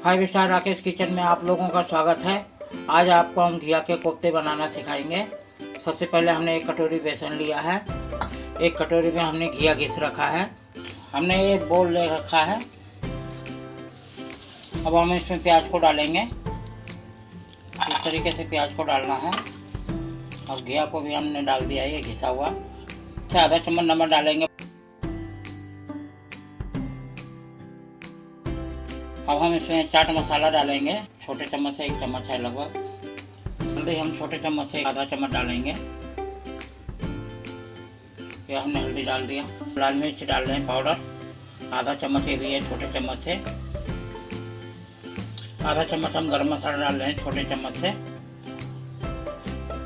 Five star Rakesh kitchen में आप लोगों का स्वागत है। आज आपको हम घिया के कोफ्ते बनाना सिखाएंगे। सबसे पहले हमने एक कटोरी बेसन लिया है। एक कटोरी में हमने घिया घिस रखा है। हमने ये बोल ले रखा है। अब हम इसमें प्याज को डालेंगे। इस तरीके से प्याज को डालना है। अब घिया को भी हमने डाल दिया है, ये घिसा हुआ। आधा चम्मच नमक डालेंगे। अब हम इसमें चाट मसाला डालेंगे। छोटे चम्मच से 1 चम्मच है लगभग। हल्दी हम छोटे चम्मच से आधा चम्मच डालेंगे। ये हमने हल्दी डाल दिया। लाल मिर्च डाल रहे हैं पाउडर आधा चम्मच, ये भी है छोटे चम्मच से। आधा चम्मच हम गरम मसाला डाल रहे हैं छोटे चम्मच से।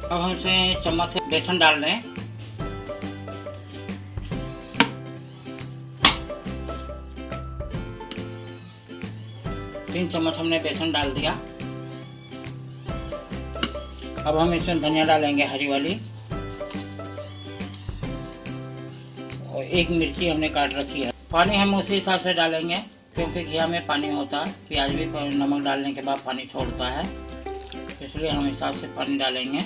अब हम इसमें चम्मच से बेसन डाल रहे हैं। तीन चम्मच हमने बेसन डाल दिया। अब हम इसमें धनिया डालेंगे हरी वाली, और 1 मिर्ची हमने काट रखी है। पानी हम उसी हिसाब से डालेंगे क्योंकि घिया में पानी होता है। प्याज भी नमक डालने के बाद पानी छोड़ता है, इसलिए हम हिसाब से पानी डालेंगे।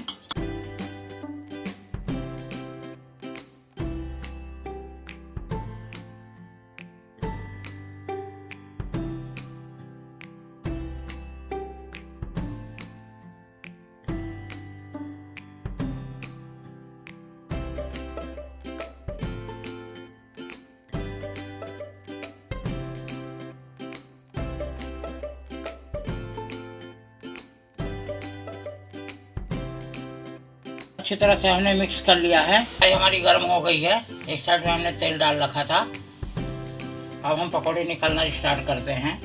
अच्छी तरह से हमने मिक्स कर लिया है। हमारी गर्म हो गई है। एक साइड में हमने तेल डाल रखा था। अब हम पकौड़े निकालना स्टार्ट करते हैं।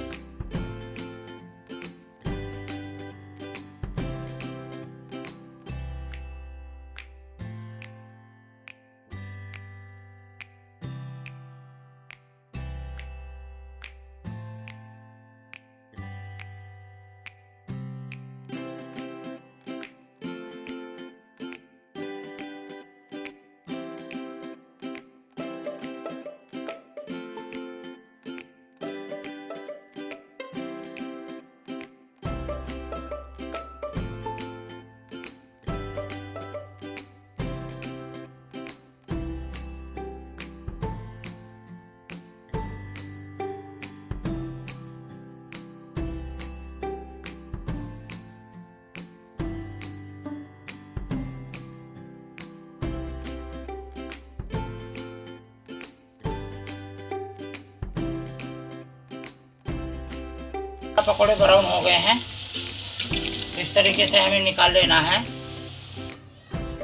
पकौड़े ब्राउन हो गए हैं। इस तरीके से हमें निकाल लेना है।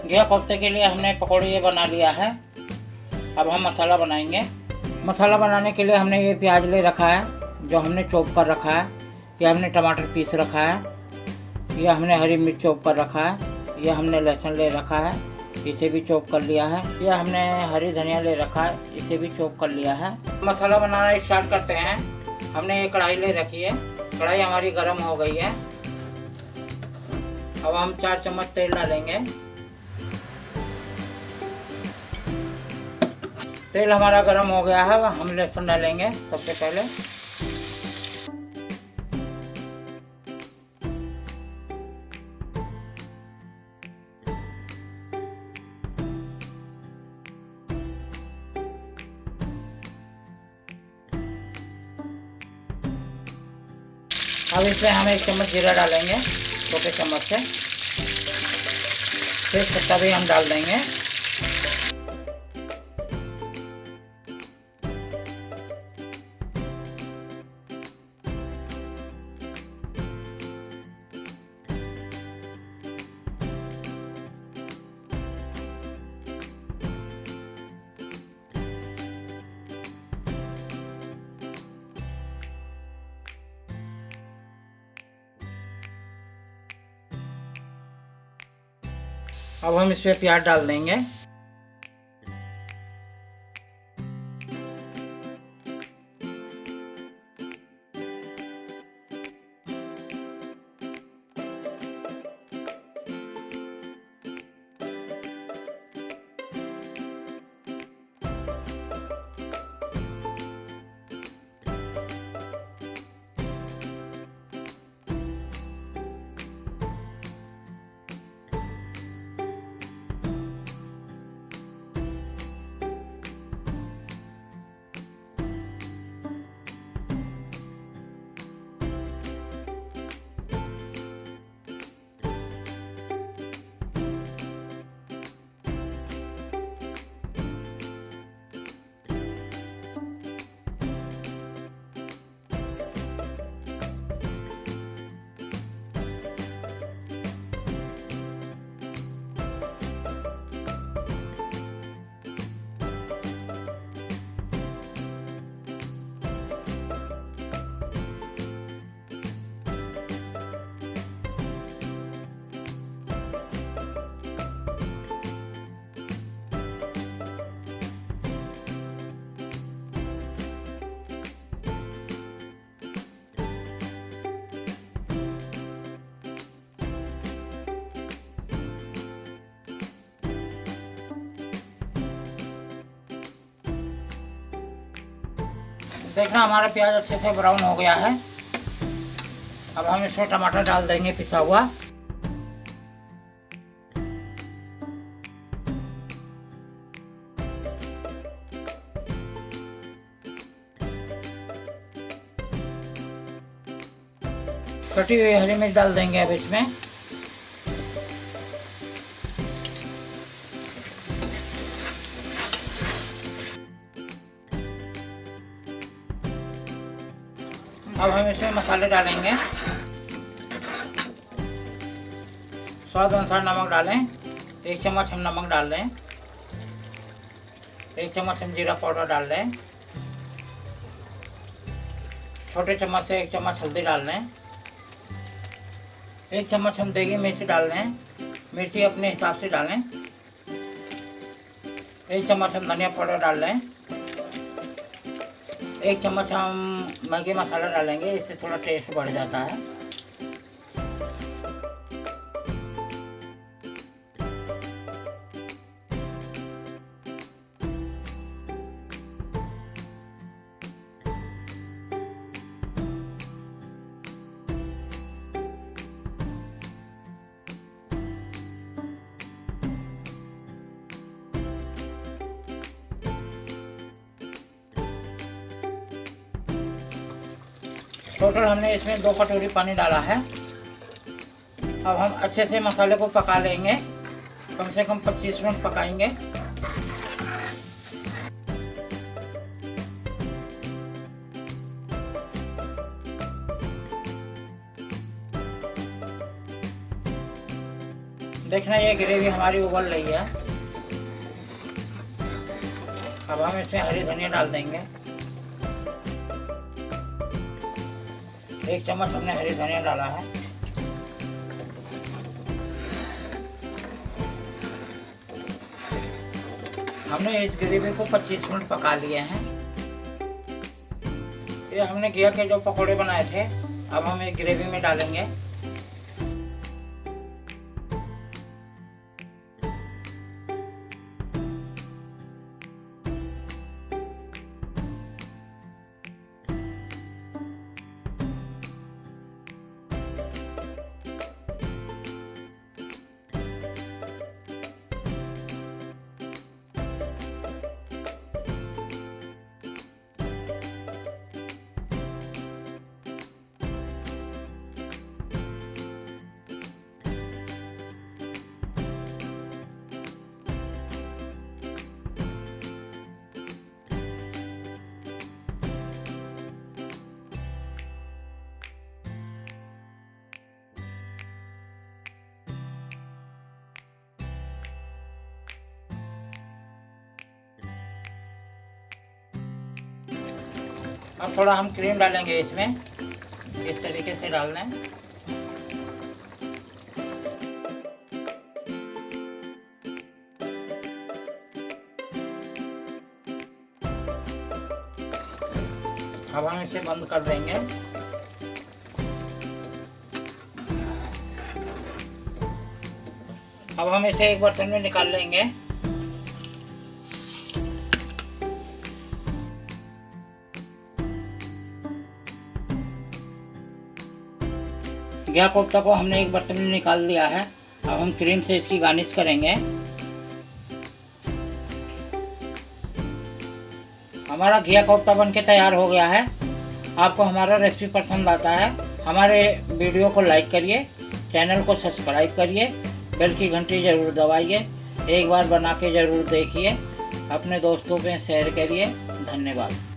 घिया कोफ्ते के लिए हमने पकौड़े ये बना लिया है। अब हम मसाला बनाएंगे। मसाला बनाने के लिए हमने ये प्याज ले रखा है जो हमने चॉप कर रखा है। ये हमने टमाटर पीस रखा है। ये हमने हरी मिर्च चॉप कर रखा है। ये हमने लहसुन ले रखा है, इसे भी चॉप कर लिया है। ये हमने हरी धनिया ले रखा है, इसे भी चॉप कर लिया है। मसाला बनाना स्टार्ट करते हैं। हमने ये कढ़ाई ले रखी है। कढ़ाई हमारी गर्म हो गई है। अब हम 4 चम्मच तेल डालेंगे। तेल हमारा गर्म हो गया है। हम लहसुन डालेंगे सबसे पहले। अब इसमें हम 1 चम्मच जीरा डालेंगे छोटे चम्मच से। तेज पत्ता भी हम डाल देंगे। अब हम इसमें प्याज डाल देंगे। देखना हमारा प्याज अच्छे से ब्राउन हो गया है। अब हम इसमें टमाटर डाल देंगे पिसा हुआ। कटी हुई हरी मिर्च डाल देंगे अब इसमें। अब हम इसमें मसाले डालेंगे। स्वाद अनुसार नमक डालें। 1 चम्मच हम नमक डाल लें। 1 चम्मच हम जीरा पाउडर डाल लें। छोटे चम्मच से 1 चम्मच हल्दी डाल लें। 1 चम्मच हम देगी मिर्ची डाल लें। मिर्ची अपने हिसाब से डालें। 1 चम्मच हम धनिया पाउडर डाल लें। 1 चम्मच हम मैगी मसाला डालेंगे, इससे थोड़ा टेस्ट बढ़ जाता है। टोटल हमने इसमें 2 कटोरी पानी डाला है। अब हम अच्छे से मसाले को पका लेंगे, कम से कम 25 मिनट पकाएंगे। देखना ये ग्रेवी हमारी उबल रही है। अब हम इसमें हरी धनिया डाल देंगे। 1 चम्मच हमने हरी धनिया डाला है। हमने इस ग्रेवी को 25 मिनट पका लिए हैं। ये हमने घिया के जो पकौड़े बनाए थे, अब हम इस ग्रेवी में डालेंगे। अब थोड़ा हम क्रीम डालेंगे इसमें, इस तरीके से डालना है। अब हम इसे बंद कर देंगे। अब हम इसे एक बर्तन में निकाल लेंगे। घिया कोफ्ता को हमने एक बर्तन में निकाल दिया है। अब हम क्रीम से इसकी गार्निश करेंगे। हमारा घिया कोफ्ता बनके तैयार हो गया है। आपको हमारा रेसिपी पसंद आता है, हमारे वीडियो को लाइक करिए, चैनल को सब्सक्राइब करिए, बेल की घंटी ज़रूर दबाइए। एक बार बना के ज़रूर देखिए, अपने दोस्तों में शेयर करिए। धन्यवाद।